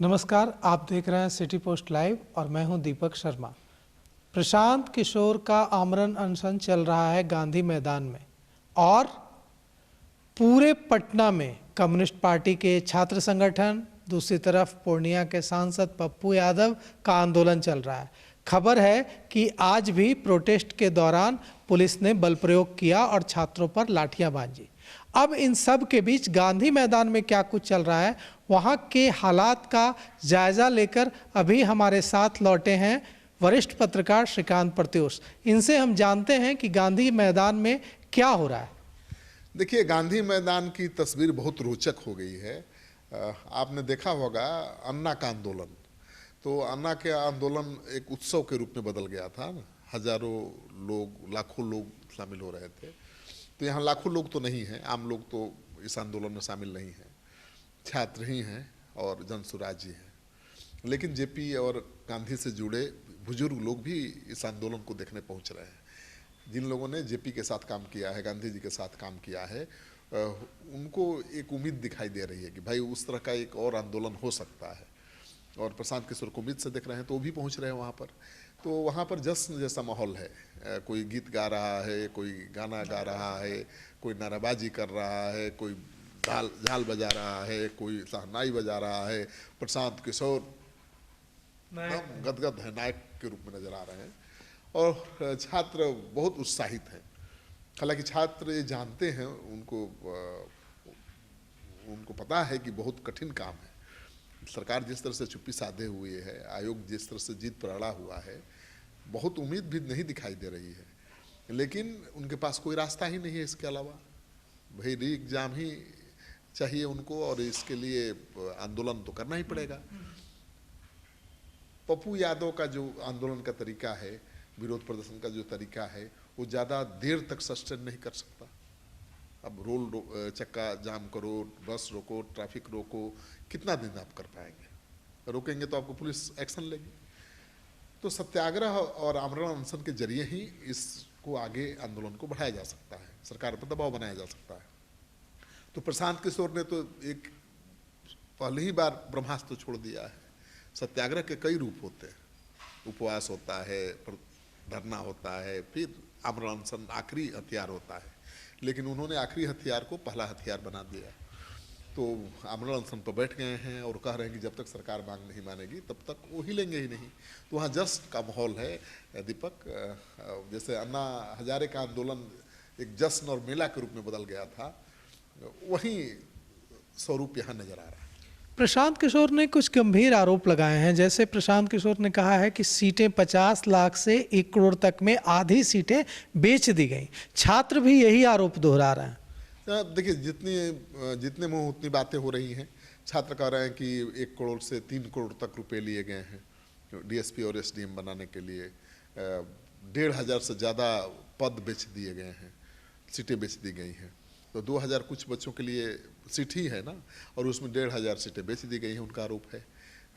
नमस्कार, आप देख रहे हैं सिटी पोस्ट लाइव और मैं हूं दीपक शर्मा। प्रशांत किशोर का आमरण अनशन चल रहा है गांधी मैदान में और पूरे पटना में कम्युनिस्ट पार्टी के छात्र संगठन, दूसरी तरफ पूर्णिया के सांसद पप्पू यादव का आंदोलन चल रहा है। खबर है कि आज भी प्रोटेस्ट के दौरान पुलिस ने बल प्रयोग किया और छात्रों पर लाठियां बांधी। अब इन सब के बीच गांधी मैदान में क्या कुछ चल रहा है, वहां के हालात का जायजा लेकर अभी हमारे साथ लौटे हैं वरिष्ठ पत्रकार श्रीकांत प्रत्युष। इनसे हम जानते हैं कि गांधी मैदान में क्या हो रहा है। देखिए, गांधी मैदान की तस्वीर बहुत रोचक हो गई है। आपने देखा होगा अन्ना का आंदोलन, तो अन्ना के आंदोलन एक उत्सव के रूप में बदल गया था। हजारों लोग, लाखों लोग शामिल हो रहे थे। तो यहाँ लाखों लोग तो नहीं हैं, आम लोग तो इस आंदोलन में शामिल नहीं हैं, छात्र ही हैं और जनसुराज ही हैं। लेकिन जेपी और गांधी से जुड़े बुजुर्ग लोग भी इस आंदोलन को देखने पहुँच रहे हैं। जिन लोगों ने जेपी के साथ काम किया है, गांधी जी के साथ काम किया है, उनको एक उम्मीद दिखाई दे रही है कि भाई उस तरह का एक और आंदोलन हो सकता है। और प्रशांत किशोर को उम्मीद से देख रहे हैं, तो वो भी पहुंच रहे हैं वहाँ पर। तो वहाँ पर जश्न जैसा माहौल है। कोई गीत गा रहा है, कोई गाना गा रहा है, कोई नाराबाजी कर रहा है, कोई झाल बजा रहा है, कोई शहनाई बजा रहा है। प्रशांत किशोर गदगद है, नायक के रूप में नजर आ रहे हैं। और छात्र बहुत उत्साहित हैं। हालांकि छात्र ये जानते हैं, उनको पता है कि बहुत कठिन काम है। सरकार जिस तरह से चुप्पी साधे हुए है, आयोग जिस तरह से जीत पर अड़ा हुआ है, बहुत उम्मीद भी नहीं दिखाई दे रही है। लेकिन उनके पास कोई रास्ता ही नहीं है इसके अलावा। भाई री एग्जाम ही चाहिए उनको, और इसके लिए आंदोलन तो करना ही पड़ेगा। पप्पू यादव का जो आंदोलन का तरीका है, विरोध प्रदर्शन का जो तरीका है, वो ज़्यादा देर तक सस्टेन नहीं कर सकता। अब चक्का जाम करो, बस रोको, ट्रैफिक रोको, कितना दिन आप कर पाएंगे? रोकेंगे तो आपको पुलिस एक्शन लेगी। तो सत्याग्रह और आमरण अनशन के जरिए ही इसको आगे आंदोलन को बढ़ाया जा सकता है, सरकार पर दबाव बनाया जा सकता है। तो प्रशांत किशोर ने तो एक पहले ही बार ब्रह्मास्त्र छोड़ दिया है। सत्याग्रह के कई रूप होते हैं, उपवास होता है, धरना होता है, फिर आमरण अनशन आखिरी हथियार होता है। लेकिन उन्होंने आखिरी हथियार को पहला हथियार बना दिया। तो आमरण अनशन पर बैठ गए हैं और कह रहे हैं कि जब तक सरकार मांग नहीं मानेगी तब तक वो हिलेंगे ही नहीं। तो वहाँ जश्न का माहौल है दीपक। जैसे अन्ना हजारे का आंदोलन एक जश्न और मेला के रूप में बदल गया था, वही स्वरूप यहाँ नजर आ रहा है। प्रशांत किशोर ने कुछ गंभीर आरोप लगाए हैं। जैसे प्रशांत किशोर ने कहा है कि सीटें 50 लाख से 1 करोड़ तक में आधी सीटें बेच दी गई। छात्र भी यही आरोप दोहरा रहे हैं। देखिए, जितने मुंह उतनी बातें हो रही हैं। छात्र कह रहे हैं कि 1 करोड़ से 3 करोड़ तक रुपए लिए गए हैं डीएसपी और एसडीएम बनाने के लिए। 1,500 से ज़्यादा पद बेच दिए गए हैं, सीटें बेच दी गई हैं। तो 2,000 कुछ बच्चों के लिए सीट ही है ना, और उसमें 1,500 सीटें बेच दी गई हैं, उनका आरोप है।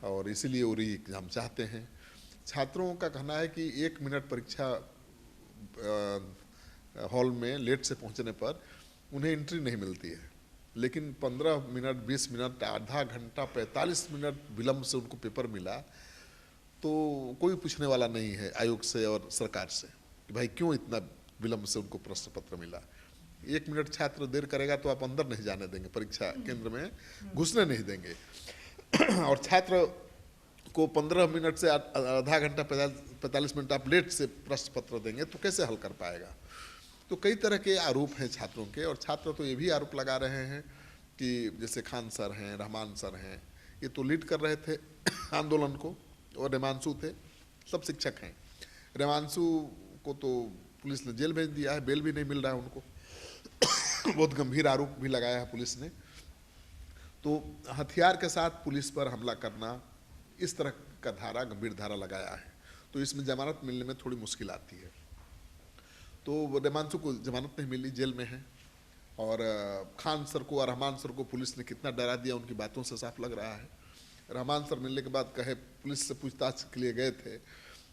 और इसीलिए वो री एग्जाम चाहते हैं। छात्रों का कहना है कि 1 मिनट परीक्षा हॉल में लेट से पहुंचने पर उन्हें एंट्री नहीं मिलती है। लेकिन 15 मिनट, 20 मिनट, आधा घंटा, 45 मिनट विलम्ब से उनको पेपर मिला, तो कोई पूछने वाला नहीं है आयोग से और सरकार से कि भाई क्यों इतना विलम्ब से उनको प्रश्न पत्र मिला। 1 मिनट छात्र देर करेगा तो आप अंदर नहीं जाने देंगे, परीक्षा केंद्र में घुसने नहीं देंगे। और छात्र को 15 मिनट से आधा घंटा, 45 मिनट आप लेट से प्रश्न पत्र देंगे तो कैसे हल कर पाएगा? तो कई तरह के आरोप हैं छात्रों के। और छात्र तो ये भी आरोप लगा रहे हैं कि जैसे खान सर हैं, रहमान सर हैं, ये तो लीड कर रहे थे आंदोलन को, और रेमांशु थे, सब शिक्षक हैं। रेमांशु को तो पुलिस ने जेल भेज दिया है, बेल भी नहीं मिल रहा है उनको। बहुत गंभीर आरोप भी लगाया है पुलिस ने। तो हथियार के साथ पुलिस पर हमला करना, इस तरह का धारा, गंभीर धारा लगाया है। तो इसमें जमानत मिलने में थोड़ी मुश्किल आती है। तो रेमांशु को जमानत नहीं मिली, जेल में है। और खान सर को और रहमान सर को पुलिस ने कितना डरा दिया, उनकी बातों से साफ लग रहा है। रहमान सर मिलने के बाद कहे, पुलिस से पूछताछ के लिए गए थे,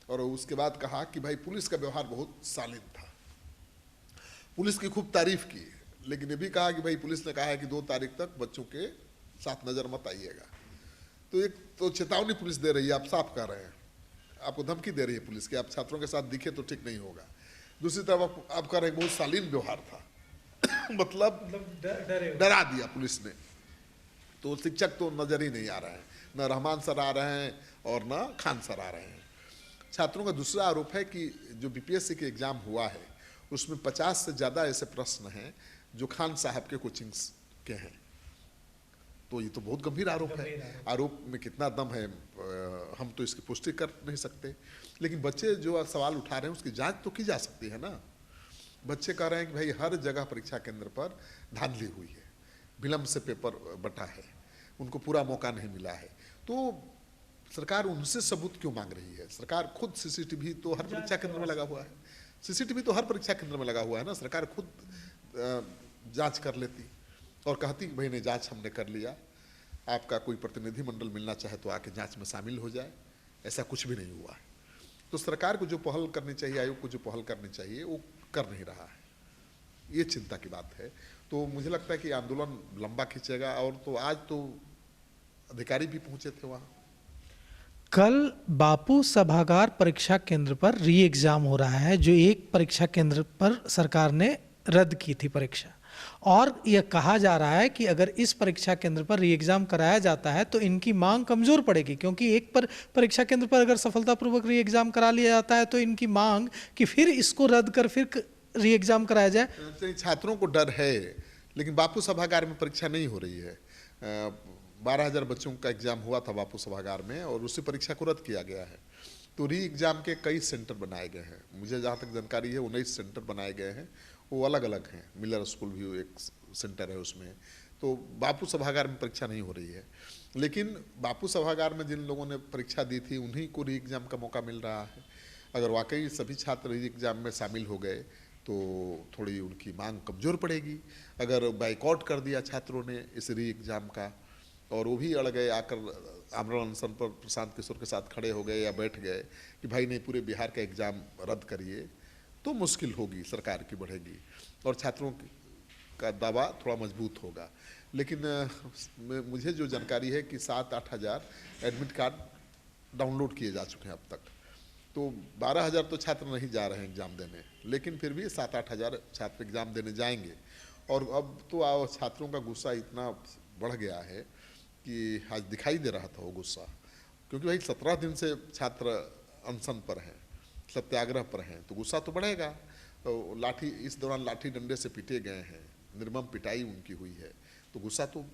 और उसके बाद कहा कि भाई पुलिस का व्यवहार बहुत शालीन था। पुलिस की खूब तारीफ की, लेकिन ये भी कहा कि भाई पुलिस ने कहा है कि 2 तारीख तक बच्चों के साथ नज़र मत आइएगा। तो एक तो चेतावनी पुलिस दे रही है, आप साफ कह रहे हैं, आपको धमकी दे रही है पुलिस कि आप छात्रों के साथ दिखे तो ठीक नहीं होगा। दूसरी तरफ आप कह रहे हैं बहुत शालीन व्यवहार था मतलब डरा दिया पुलिस ने। तो शिक्षक तो नजर ही नहीं आ रहे हैं, न रहमान सर आ रहे हैं और न खान सर आ रहे हैं। छात्रों का दूसरा आरोप है कि जो बीपीएससी के एग्जाम हुआ है उसमें 50 से ज़्यादा ऐसे प्रश्न हैं जो खान साहब के कोचिंग्स के हैं। तो ये तो बहुत गंभीर आरोप है। आरोप में कितना दम है हम तो इसकी पुष्टि कर नहीं सकते, लेकिन बच्चे जो सवाल उठा रहे हैं उसकी जांच तो की जा सकती है ना। बच्चे कह रहे हैं कि भाई हर जगह परीक्षा केंद्र पर धांधली हुई है, विलम्ब से पेपर बटा है, उनको पूरा मौका नहीं मिला है। तो सरकार उनसे सबूत क्यों मांग रही है? सरकार खुद सीसीटीवी तो हर परीक्षा केंद्र में लगा हुआ है, सीसीटीवी तो हर परीक्षा केंद्र में लगा हुआ है ना। सरकार खुद जांच कर लेती और कहती कि भाई ने जांच हमने कर लिया, आपका कोई प्रतिनिधि मंडल मिलना चाहे तो आके जांच में शामिल हो जाए। ऐसा कुछ भी नहीं हुआ है। तो सरकार को जो पहल करनी चाहिए, आयोग को जो पहल करनी चाहिए वो कर नहीं रहा है, ये चिंता की बात है। तो मुझे लगता है कि आंदोलन लंबा खींचेगा। और तो आज तो अधिकारी भी पहुंचे थे वहाँ। कल बापू सभागार परीक्षा केंद्र पर री एग्जाम हो रहा है, जो एक परीक्षा केंद्र पर सरकार ने रद्द की थी परीक्षा, और यह कहा जा रहा है कि अगर इस परीक्षा केंद्र पर री एग्जाम कराया जाता है तो इनकी मांग कमजोर पड़ेगी, क्योंकि एक पर परीक्षा केंद्र पर अगर सफलतापूर्वक री एग्जाम करा लिया जाता है तो इनकी मांग कि फिर इसको रद्द कर फिर री एग्जाम कराया जाए। छात्रों को डर है, लेकिन बापू सभागार में परीक्षा नहीं हो रही है। 12,000 बच्चों का एग्जाम हुआ था बापू सभागार में और उसी परीक्षा को रद्द किया गया है। तो री एग्जाम के कई सेंटर बनाए गए हैं, मुझे जहाँ तक जानकारी है 19 सेंटर बनाए गए हैं, वो अलग अलग हैं। मिलर स्कूल भी एक सेंटर है उसमें। तो बापू सभागार में परीक्षा नहीं हो रही है, लेकिन बापू सभागार में जिन लोगों ने परीक्षा दी थी उन्हीं को री एग्जाम का मौका मिल रहा है। अगर वाकई सभी छात्र री एग्जाम में शामिल हो गए तो थोड़ी उनकी मांग कमज़ोर पड़ेगी। अगर बाइकआउट कर दिया छात्रों ने इस री एग्ज़ाम का और वो भी अड़ गए, आकर आमरण अनशन पर प्रशांत किशोर के साथ खड़े हो गए या बैठ गए कि भाई नहीं पूरे बिहार का एग्ज़ाम रद्द करिए, तो मुश्किल होगी, सरकार की बढ़ेगी और छात्रों का दावा थोड़ा मजबूत होगा। लेकिन मुझे जो जानकारी है कि 7-8 हज़ार एडमिट कार्ड डाउनलोड किए जा चुके हैं अब तक। तो 12,000 तो छात्र नहीं जा रहे हैं एग्ज़ाम देने, लेकिन फिर भी 7-8 हज़ार छात्र एग्ज़ाम देने जाएंगे। और अब तो छात्रों का गुस्सा इतना बढ़ गया है कि आज दिखाई दे रहा था वो गुस्सा, क्योंकि भाई 17 दिन से छात्र अनशन पर हैं, सत्याग्रह पर हैं, तो गुस्सा तो बढ़ेगा। तो लाठी, इस दौरान लाठी डंडे से पीटे गए हैं, निर्मम पिटाई उनकी हुई है, तो गुस्सा तो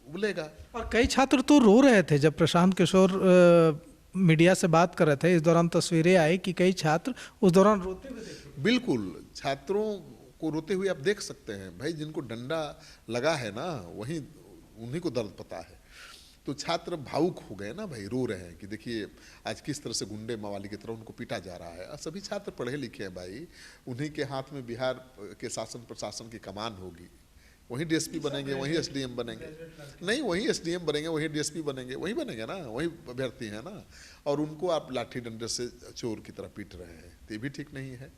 उबलेगा। और कई छात्र तो रो रहे थे जब प्रशांत किशोर मीडिया से बात कर रहे थे। इस दौरान तस्वीरें आई कि कई छात्र उस दौरान रोते हुए देखे। बिल्कुल, छात्रों को रोते हुए आप देख सकते हैं। भाई जिनको डंडा लगा है ना, वहीं उन्हीं को दर्द पता है। तो छात्र भावुक हो गए ना भाई, रो रहे हैं कि देखिए आज किस तरह से गुंडे मवाली की तरह उनको पीटा जा रहा है। सभी छात्र पढ़े लिखे हैं भाई, उन्हीं के हाथ में बिहार के शासन प्रशासन की कमान होगी। वहीं डीएसपी बनेंगे, वहीं एसडीएम बनेंगे, नहीं वहीं एसडीएम बनेंगे, वहीं डीएसपी बनेंगे, वहीं बनेंगे ना, वहीं अभ्यर्थी हैं ना। और उनको आप लाठी डंडे से चोर की तरह पीट रहे हैं, तो ये भी ठीक नहीं है।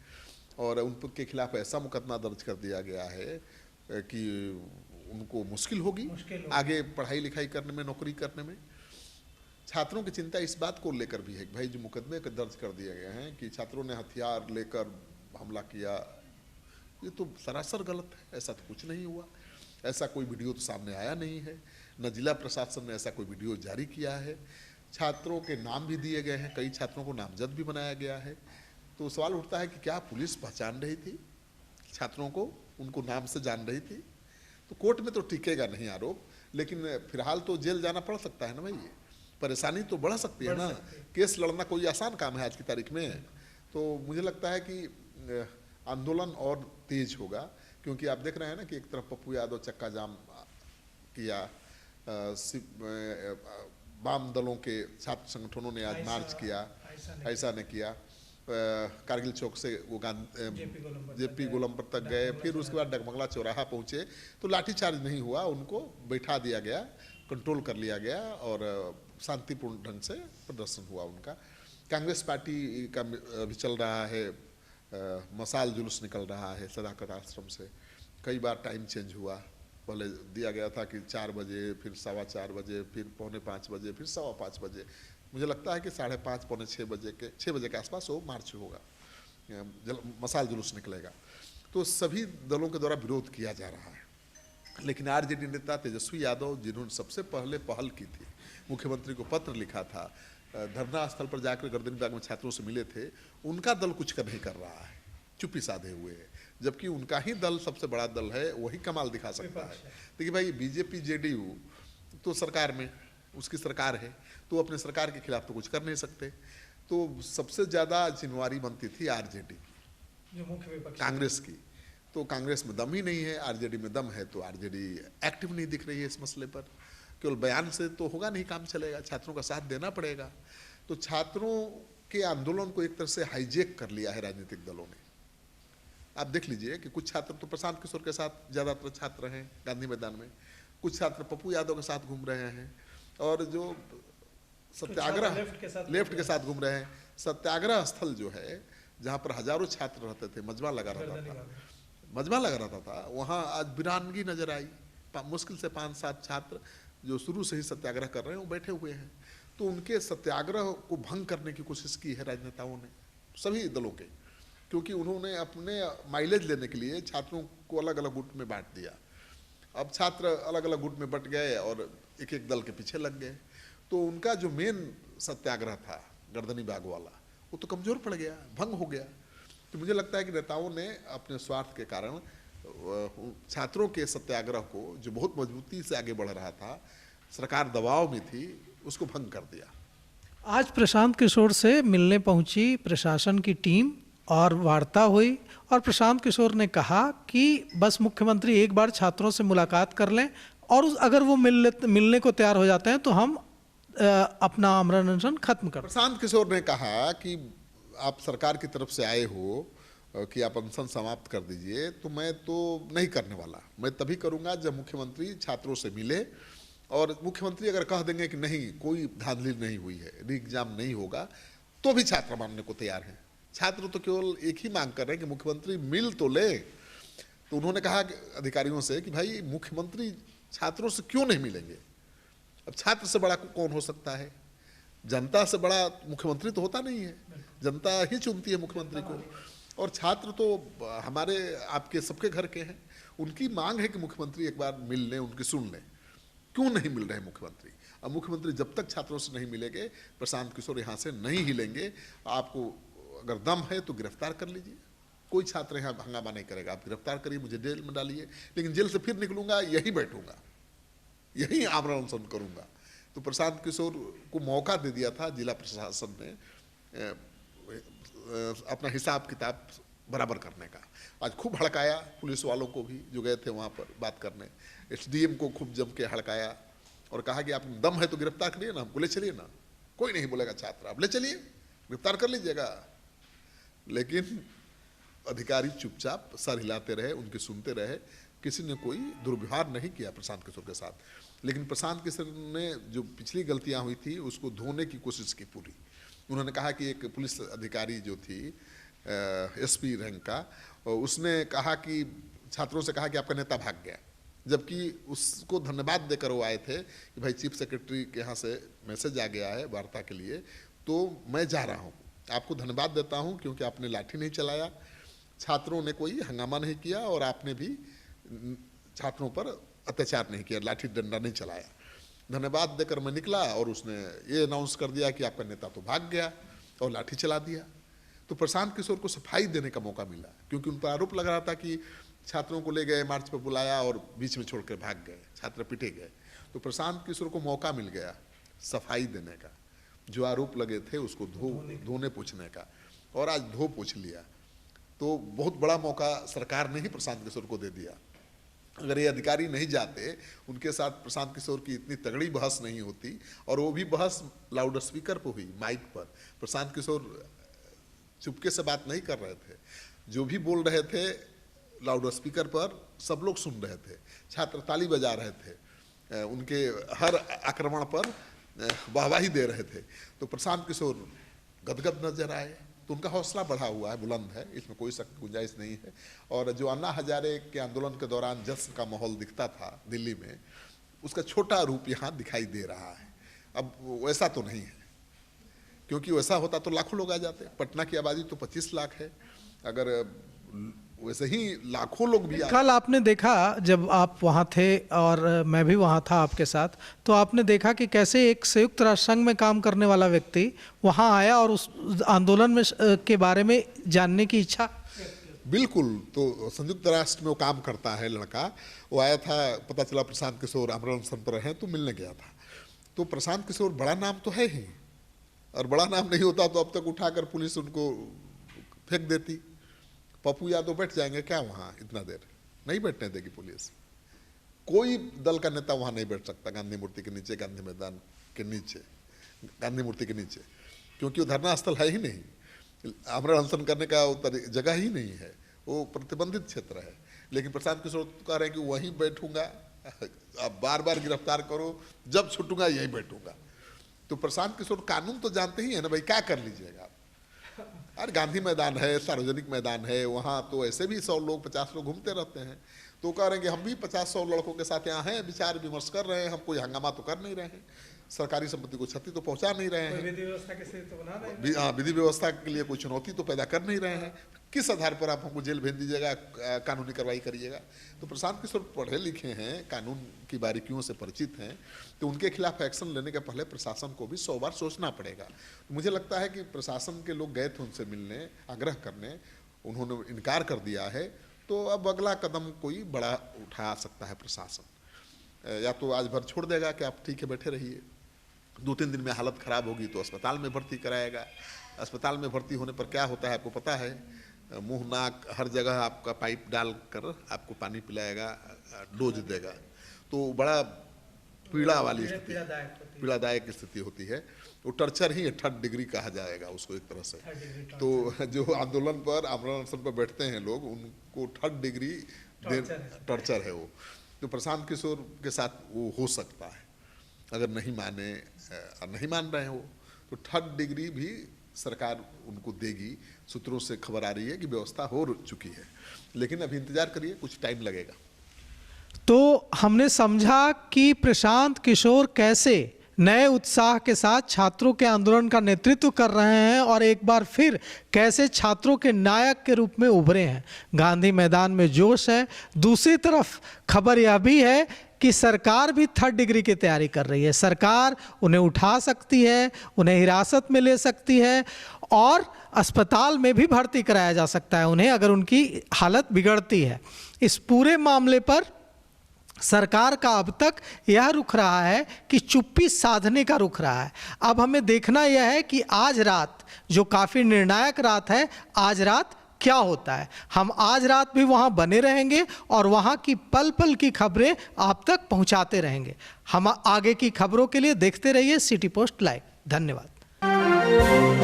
और उनके खिलाफ ऐसा मुकदमा दर्ज कर दिया गया है कि उनको मुश्किल होगी आगे पढ़ाई लिखाई करने में, नौकरी करने में। छात्रों की चिंता इस बात को लेकर भी है कि भाई जो मुकदमे दर्ज कर दिए गए हैं कि छात्रों ने हथियार लेकर हमला किया, ये तो सरासर गलत है। ऐसा तो कुछ नहीं हुआ, ऐसा कोई वीडियो तो सामने आया नहीं है, न जिला प्रशासन ने ऐसा कोई वीडियो जारी किया है। छात्रों के नाम भी दिए गए हैं, कई छात्रों को नामजद भी बनाया गया है। तो सवाल उठता है कि क्या पुलिस पहचान रही थी छात्रों को, उनको नाम से जान रही थी? तो कोर्ट में तो टिकेगा नहीं आरोप, लेकिन फिलहाल तो जेल जाना पड़ सकता है ना भाई, परेशानी तो बढ़ सकती है ना। केस लड़ना कोई आसान काम है आज की तारीख में। तो मुझे लगता है कि आंदोलन और तेज होगा, क्योंकि आप देख रहे हैं ना कि एक तरफ पप्पू यादव चक्का जाम किया, वाम दलों के छात्र संगठनों ने आज मार्च किया, ऐसा ने किया, कारगिल चौक से वो जेपी गोलम्बर तक गए, फिर उसके बाद डगमगला चौराहा पहुँचे, तो लाठीचार्ज नहीं हुआ, उनको बैठा दिया गया, कंट्रोल कर लिया गया और शांतिपूर्ण ढंग से प्रदर्शन हुआ उनका। कांग्रेस पार्टी का भी चल रहा है, मसाल जुलूस निकल रहा है सदाकत आश्रम से, कई बार टाइम चेंज हुआ पहले दिया गया था कि 4 बजे, फिर 4:15 बजे, फिर 4:45 बजे, फिर 5:15 बजे। मुझे लगता है कि 5:30 पौने 6 बजे के आसपास वो मार्च होगा, मशाल जुलूस निकलेगा। तो सभी दलों के द्वारा विरोध किया जा रहा है, लेकिन आरजेडी नेता तेजस्वी यादव, जिन्होंने सबसे पहले पहल की थी, मुख्यमंत्री को पत्र लिखा था, धरना स्थल पर जाकर गर्दनी बाग में छात्रों से मिले थे, उनका दल कुछ कर नहीं कर रहा है, चुप्पी साधे हुए है। जबकि उनका ही दल सबसे बड़ा दल है, वही कमाल दिखा सकता है। देखिए भाई, बीजेपी जेडीयू तो सरकार में, उसकी सरकार है, तो अपने सरकार के खिलाफ तो कुछ कर नहीं सकते। तो सबसे ज़्यादा जिम्मेवारी बनती थी आरजेडी की, मुख्य विपक्ष कांग्रेस की। तो कांग्रेस में दम ही नहीं है, आरजेडी में दम है, तो आरजेडी एक्टिव नहीं दिख रही है इस मसले पर। केवल बयान से तो होगा नहीं, काम चलेगा, छात्रों का साथ देना पड़ेगा। तो छात्रों के आंदोलन को एक तरह से हाईजेक कर लिया है राजनीतिक दलों ने। आप देख लीजिए कि कुछ छात्र तो प्रशांत किशोर के साथ, ज़्यादातर छात्र हैं गांधी मैदान में, कुछ छात्र पप्पू यादव के साथ घूम रहे हैं, और जो सत्याग्रह लेफ्ट के साथ घूम रहे हैं। सत्याग्रह स्थल जो है, जहाँ पर हजारों छात्र रहते थे, मजमा लगा रहता था, वहाँ आज वीरानगी नजर आई। मुश्किल से 5-7 छात्र जो शुरू से ही सत्याग्रह कर रहे हैं, वो बैठे हुए हैं। तो उनके सत्याग्रह को भंग करने की कोशिश की है राजनेताओं ने, सभी दलों के, क्योंकि उन्होंने अपने माइलेज लेने के लिए छात्रों को अलग अलग गुट में बांट दिया। अब छात्र अलग अलग गुट में बट गए और एक एक दल के पीछे लग गए। तो उनका जो मेन सत्याग्रह था गर्दनी बाग वाला, वो तो कमजोर पड़ गया, भंग हो गया। तो मुझे लगता है कि नेताओं ने अपने स्वार्थ के कारण छात्रों के सत्याग्रह को, जो बहुत मजबूती से आगे बढ़ रहा था, सरकार दबाव में थी, उसको भंग कर दिया। आज प्रशांत किशोर से मिलने पहुंची प्रशासन की टीम और वार्ता हुई, और प्रशांत किशोर ने कहा कि बस मुख्यमंत्री एक बार छात्रों से मुलाकात कर लें, और अगर वो मिलने को तैयार हो जाते हैं तो हम अपना आमरण अनशन खत्म कर। प्रशांत किशोर ने कहा कि आप सरकार की तरफ से आए हो कि आप अनशन समाप्त कर दीजिए, तो मैं तो नहीं करने वाला। मैं तभी करूंगा जब मुख्यमंत्री छात्रों से मिले, और मुख्यमंत्री अगर कह देंगे कि नहीं, कोई धांधली नहीं हुई है, री एग्जाम नहीं होगा, तो भी छात्र मानने को तैयार हैं। छात्र तो केवल एक ही मांग कर रहे हैं कि मुख्यमंत्री मिल तो ले। तो उन्होंने कहा कि अधिकारियों से कि भाई, मुख्यमंत्री छात्रों से क्यों नहीं मिलेंगे? अब छात्र से बड़ा कौन हो सकता है? जनता से बड़ा मुख्यमंत्री तो होता नहीं है, जनता ही चुनती है मुख्यमंत्री को। और छात्र तो हमारे आपके सबके घर के हैं, उनकी मांग है कि मुख्यमंत्री एक बार मिल लें, उनकी सुन लें। क्यों नहीं मिल रहे मुख्यमंत्री? अब मुख्यमंत्री जब तक छात्रों से नहीं मिलेंगे, प्रशांत किशोर यहाँ से नहीं हिलेंगे। आपको अगर दम है तो गिरफ्तार कर लीजिए, कोई छात्र यहाँ हंगामा नहीं करेगा। आप गिरफ्तार करिए, मुझे जेल में डालिए, लेकिन जेल से फिर निकलूंगा, यही बैठूंगा, यही आमरण अनशन करूंगा। तो प्रशांत किशोर को मौका दे दिया था जिला प्रशासन ने अपना हिसाब किताब बराबर करने का। आज खूब हड़काया पुलिस वालों को भी, जो गए थे वहाँ पर बात करने। एसडीएम को खूब जम के हड़काया और कहा कि आप दम है तो गिरफ्तार करिए ना, हमको ले चलिए ना। कोई नहीं बोलेगा छात्र, आप ले चलिए, गिरफ्तार कर लीजिएगा। लेकिन अधिकारी चुपचाप सर हिलाते रहे, उनकी सुनते रहे, किसी ने कोई दुर्व्यवहार नहीं किया प्रशांत किशोर के साथ। लेकिन प्रशांत किशोर ने जो पिछली गलतियां हुई थी उसको धोने की कोशिश की पूरी। उन्होंने कहा कि एक पुलिस अधिकारी जो थी एसपी रैंक का, उसने कहा कि छात्रों से कहा कि आपका नेता भाग गया, जबकि उसको धन्यवाद देकर वो आए थे कि भाई चीफ सेक्रेटरी के यहाँ से मैसेज आ गया है वार्ता के लिए, तो मैं जा रहा हूँ, आपको धन्यवाद देता हूँ क्योंकि आपने लाठी नहीं चलाया, छात्रों ने कोई हंगामा नहीं किया और आपने भी छात्रों पर अत्याचार नहीं किया, लाठी डंडा नहीं चलाया। धन्यवाद देकर मैं निकला और उसने ये अनाउंस कर दिया कि आपका नेता तो भाग गया और लाठी चला दिया। तो प्रशांत किशोर को सफाई देने का मौका मिला, क्योंकि उन पर आरोप लग रहा था कि छात्रों को ले गए, मार्च पर बुलाया और बीच में छोड़कर भाग गए, छात्र पिटे गए। तो प्रशांत किशोर को मौका मिल गया सफाई देने का, जो आरोप लगे थे उसको धोने पूछने का, और आज धो पूछ लिया। तो बहुत बड़ा मौका सरकार ने ही प्रशांत किशोर को दे दिया। अगर ये अधिकारी नहीं जाते, उनके साथ प्रशांत किशोर की इतनी तगड़ी बहस नहीं होती, और वो भी बहस लाउड स्पीकर पर हुई, माइक पर। प्रशांत किशोर चुपके से बात नहीं कर रहे थे, जो भी बोल रहे थे लाउड स्पीकर पर सब लोग सुन रहे थे, छात्र ताली बजा रहे थे, उनके हर आक्रमण पर वाहवाही दे रहे थे। तो प्रशांत किशोर गदगद नजर आए, तो उनका हौसला बढ़ा हुआ है, बुलंद है, इसमें कोई शक गुंजाइश नहीं है। और जो अन्ना हजारे के आंदोलन के दौरान जश्न का माहौल दिखता था दिल्ली में, उसका छोटा रूप यहाँ दिखाई दे रहा है। अब वैसा तो नहीं है, क्योंकि वैसा होता तो लाखों लोग आ जाते। पटना की आबादी तो 25 लाख है, अगर वैसे ही लाखों लोग भी कल आपने देखा जब आप वहाँ थे और मैं भी वहाँ था आपके साथ, तो आपने देखा कि कैसे एक संयुक्त राष्ट्र संघ में काम करने वाला व्यक्ति वहाँ आया और उस आंदोलन में के बारे में जानने की इच्छा। बिल्कुल, तो संयुक्त राष्ट्र में वो काम करता है लड़का, वो आया था, पता चला प्रशांत किशोर आमरण अनशन पर हैं तो मिलने गया था। तो प्रशांत किशोर बड़ा नाम तो है ही, और बड़ा नाम नहीं होता तो अब तक उठाकर पुलिस उनको फेंक देती। पप्पू यादव बैठ जाएंगे क्या वहाँ इतना देर? नहीं बैठने देगी पुलिस। कोई दल का नेता वहाँ नहीं बैठ सकता गांधी मूर्ति के नीचे, गांधी मैदान के नीचे, गांधी मूर्ति के नीचे, क्योंकि वो धरना स्थल है ही नहीं, आमरण अनशन करने का जगह ही नहीं है, वो प्रतिबंधित क्षेत्र है। लेकिन प्रशांत किशोर कह रहे हैं कि वहीं बैठूंगा, अब बार बार गिरफ्तार करो, जब छूटूंगा यहीं बैठूंगा। तो प्रशांत किशोर कानून तो जानते ही है ना भाई, क्या कर लीजिएगा। अरे गांधी मैदान है, सार्वजनिक मैदान है, वहाँ तो ऐसे भी 100 लोग 50 लोग घूमते रहते हैं। तो कह रहे हैं कि हम भी 50-100 लड़कों के साथ यहाँ हैं, विचार विमर्श कर रहे हैं, हम कोई हंगामा तो कर नहीं रहे हैं, सरकारी संपत्ति को क्षति तो पहुँचा नहीं रहे हैं, विधि व्यवस्था के स्थिति तो बना नहीं, हाँ विधि व्यवस्था के लिए कोई चुनौती तो पैदा कर नहीं रहे हैं। किस आधार पर आप हमको जेल भेज दीजिएगा, कानूनी कार्रवाई करिएगा? तो प्रशांत किशोर पढ़े लिखे हैं, कानून की बारीकियों से परिचित हैं, तो उनके खिलाफ एक्शन लेने के पहले प्रशासन को भी 100 बार सोचना पड़ेगा। तो मुझे लगता है कि प्रशासन के लोग गए थे उनसे मिलने, आग्रह करने, उन्होंने इनकार कर दिया है। तो अब अगला कदम कोई बड़ा उठा सकता है प्रशासन, या तो आज भर छोड़ देगा कि आप ठीक है बैठे रहिए, 2-3 दिन में हालत ख़राब होगी तो अस्पताल में भर्ती कराएगा। अस्पताल में भर्ती होने पर क्या होता है आपको पता है, मुंह नाक हर जगह आपका पाइप डाल कर आपको पानी पिलाएगा, डोज देगा, तो बड़ा पीड़ा वाली स्थिति, पीड़ादायक स्थिति होती है। वो टर्चर ही 3rd डिग्री कहा जाएगा उसको एक तरह से। तो जो आंदोलन पर, आमरण अनशन पर बैठते हैं लोग, उनको 3rd डिग्री टर्चर है वो। तो प्रशांत किशोर के साथ वो हो सकता है, अगर नहीं माने, नहीं मान रहे हैं वो, तो 3rd डिग्री भी सरकार उनको देगी। सूत्रों से खबर आ रही है कि व्यवस्था हो चुकी है, लेकिन अभी इंतजार करिए, कुछ टाइम लगेगा। तो हमने समझा कि प्रशांत किशोर कैसे नए उत्साह के साथ छात्रों के आंदोलन का नेतृत्व कर रहे हैं और एक बार फिर कैसे छात्रों के नायक के रूप में उभरे हैं। गांधी मैदान में जोश है। दूसरी तरफ खबर यह भी है कि सरकार भी 3rd डिग्री की तैयारी कर रही है। सरकार उन्हें उठा सकती है, उन्हें हिरासत में ले सकती है और अस्पताल में भी भर्ती कराया जा सकता है उन्हें, अगर उनकी हालत बिगड़ती है। इस पूरे मामले पर सरकार का अब तक यह रुख रहा है कि चुप्पी साधने का रुख रहा है। अब हमें देखना यह है कि आज रात, जो काफ़ी निर्णायक रात है, आज रात क्या होता है। हम आज रात भी वहाँ बने रहेंगे और वहाँ की पल पल की खबरें आप तक पहुँचाते रहेंगे। हम आगे की खबरों के लिए देखते रहिए सिटी पोस्ट लाइव। धन्यवाद।